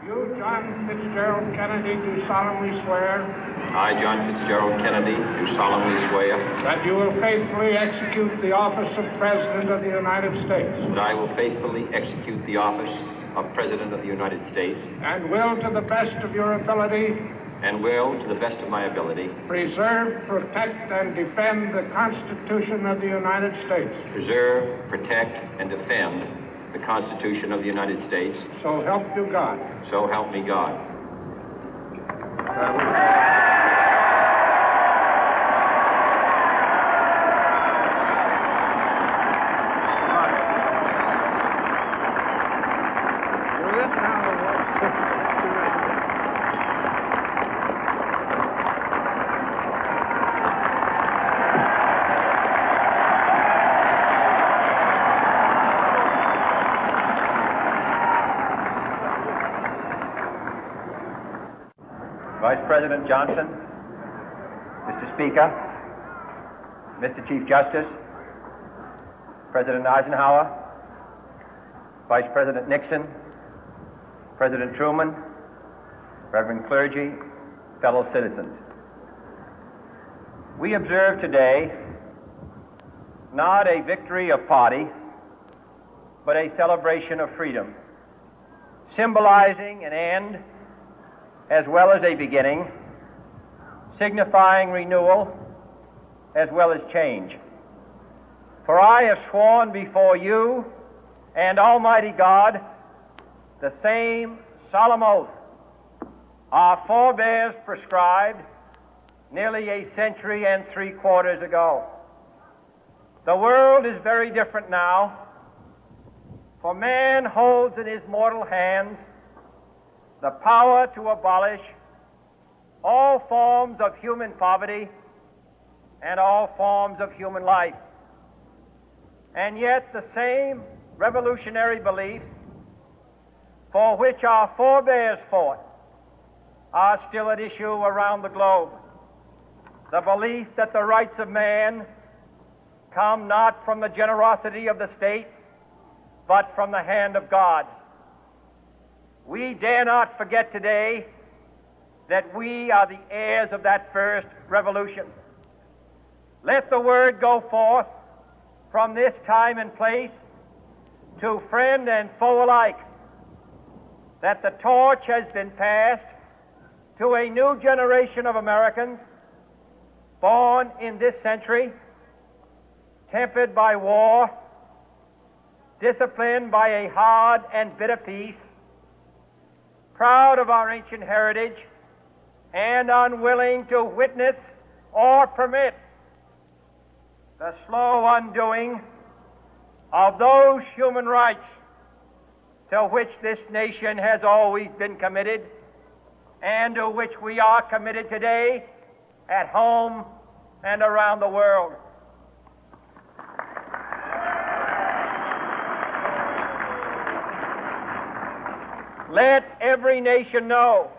You, John Fitzgerald Kennedy, do solemnly swear. I, John Fitzgerald Kennedy, do solemnly swear. That you will faithfully execute the office of President of the United States. That I will faithfully execute the office of President of the United States. And will, to the best of your ability. And will, to the best of my ability. Preserve, protect, and defend the Constitution of the United States. Preserve, protect, and defend the Constitution of the United States. So help you God. So help me God. Vice President Johnson, Mr. Speaker, Mr. Chief Justice, President Eisenhower, Vice President Nixon, President Truman, Reverend clergy, fellow citizens. We observe today not a victory of party, but a celebration of freedom, symbolizing an end as well as a beginning, signifying renewal as well as change. For I have sworn before you and Almighty God the same solemn oath our forebears prescribed nearly a century and 3/4 ago. The world is very different now, for man holds in his mortal hands the power to abolish all forms of human poverty and all forms of human life. And yet the same revolutionary beliefs for which our forebears fought are still at issue around the globe. The belief that the rights of man come not from the generosity of the state, but from the hand of God. We dare not forget today that we are the heirs of that first revolution. Let the word go forth from this time and place to friend and foe alike that the torch has been passed to a new generation of Americans born in this century, tempered by war, disciplined by a hard and bitter peace, proud of our ancient heritage, and unwilling to witness or permit the slow undoing of those human rights to which this nation has always been committed and to which we are committed today at home and around the world. Let every nation know,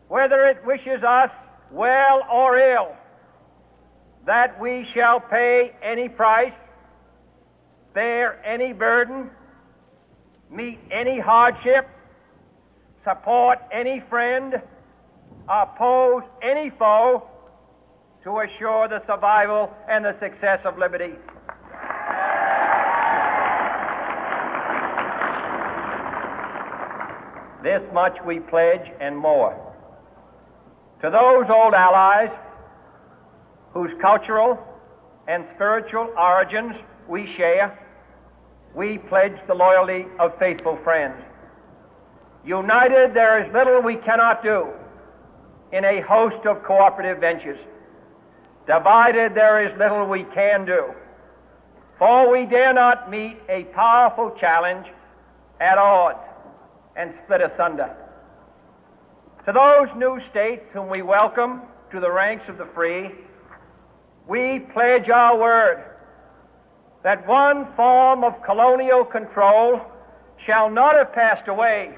whether it wishes us well or ill, that we shall pay any price, bear any burden, meet any hardship, support any friend, oppose any foe to assure the survival and the success of liberty. This much we pledge and more. To those old allies whose cultural and spiritual origins we share, we pledge the loyalty of faithful friends. United, there is little we cannot do in a host of cooperative ventures. Divided, there is little we can do, for we dare not meet a powerful challenge at odds and split asunder. To those new states whom we welcome to the ranks of the free, we pledge our word that one form of colonial control shall not have passed away,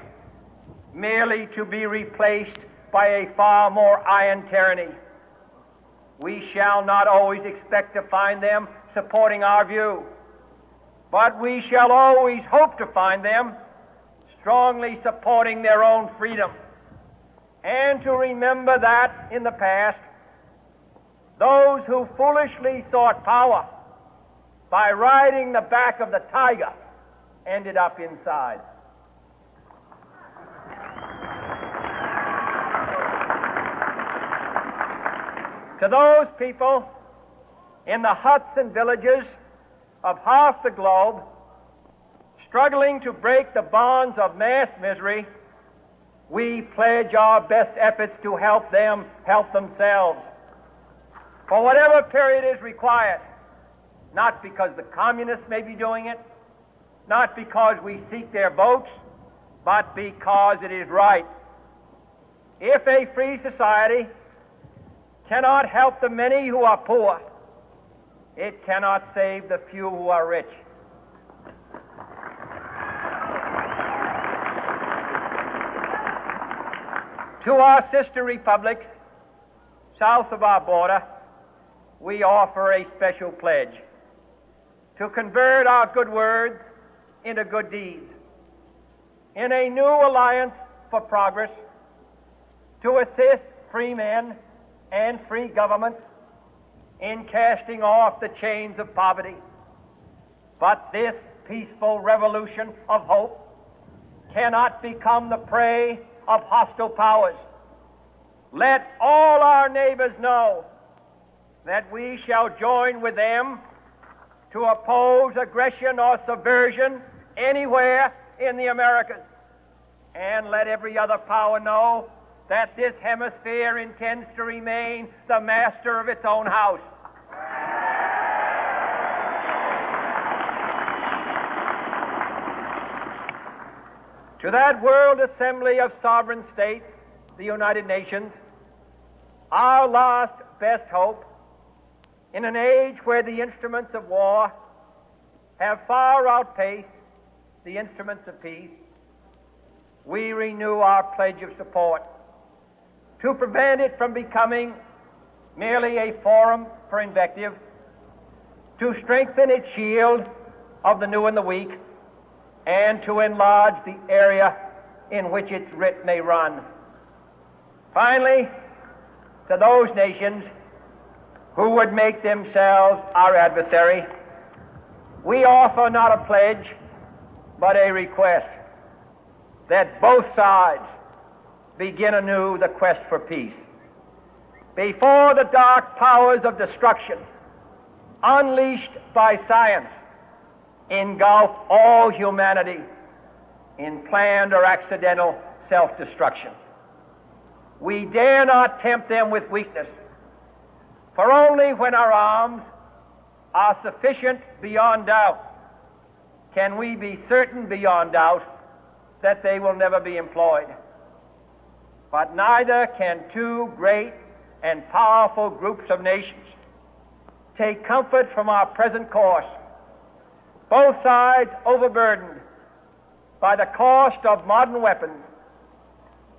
merely to be replaced by a far more iron tyranny. We shall not always expect to find them supporting our view, but we shall always hope to find them strongly supporting their own freedom, and to remember that in the past, those who foolishly sought power by riding the back of the tiger ended up inside. To those people in the huts and villages of half the globe struggling to break the bonds of mass misery, we pledge our best efforts to help them help themselves for whatever period is required, not because the communists may be doing it, not because we seek their votes, but because it is right. If a free society cannot help the many who are poor, it cannot save the few who are rich. To our sister republics south of our border, we offer a special pledge to convert our good words into good deeds, in a new alliance for progress, to assist free men and free governments in casting off the chains of poverty. But this peaceful revolution of hope cannot become the prey of hostile powers. Let all our neighbors know that we shall join with them to oppose aggression or subversion anywhere in the Americas. And let every other power know that this hemisphere intends to remain the master of its own house. To that World Assembly of Sovereign States, the United Nations, our last best hope, in an age where the instruments of war have far outpaced the instruments of peace, we renew our pledge of support to prevent it from becoming merely a forum for invective, to strengthen its shield of the new and the weak, and to enlarge the area in which its writ may run. Finally, to those nations who would make themselves our adversary, we offer not a pledge, but a request that both sides begin anew the quest for peace. Before the dark powers of destruction, unleashed by science, engulf all humanity in planned or accidental self-destruction, we dare not tempt them with weakness, for only when our arms are sufficient beyond doubt can we be certain beyond doubt that they will never be employed. But neither can two great and powerful groups of nations take comfort from our present course, both sides overburdened by the cost of modern weapons,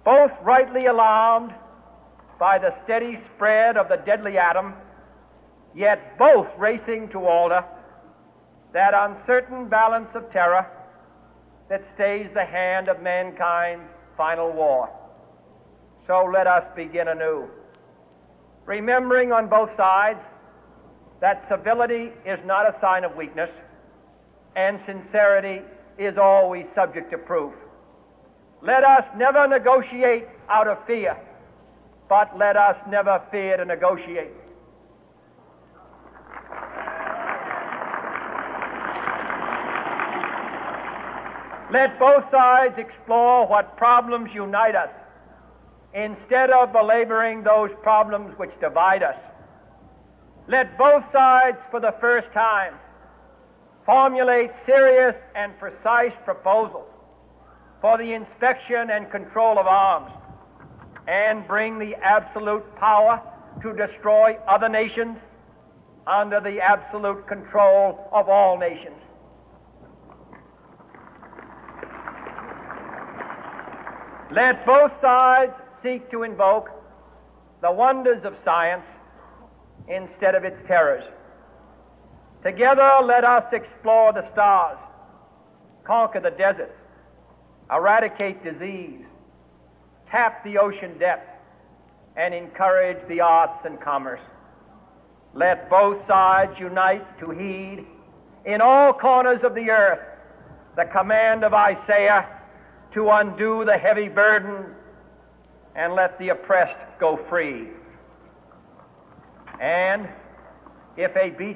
both rightly alarmed by the steady spread of the deadly atom, yet both racing to alter that uncertain balance of terror that stays the hand of mankind's final war. So let us begin anew, remembering on both sides that civility is not a sign of weakness, and sincerity is always subject to proof. Let us never negotiate out of fear, but let us never fear to negotiate. Let both sides explore what problems unite us, instead of belaboring those problems which divide us. Let both sides, for the first time, formulate serious and precise proposals for the inspection and control of arms, and bring the absolute power to destroy other nations under the absolute control of all nations. Let both sides seek to invoke the wonders of science instead of its terrors. Together, let us explore the stars, conquer the deserts, eradicate disease, tap the ocean depth, and encourage the arts and commerce. Let both sides unite to heed in all corners of the earth the command of Isaiah to undo the heavy burden and let the oppressed go free. And if a beach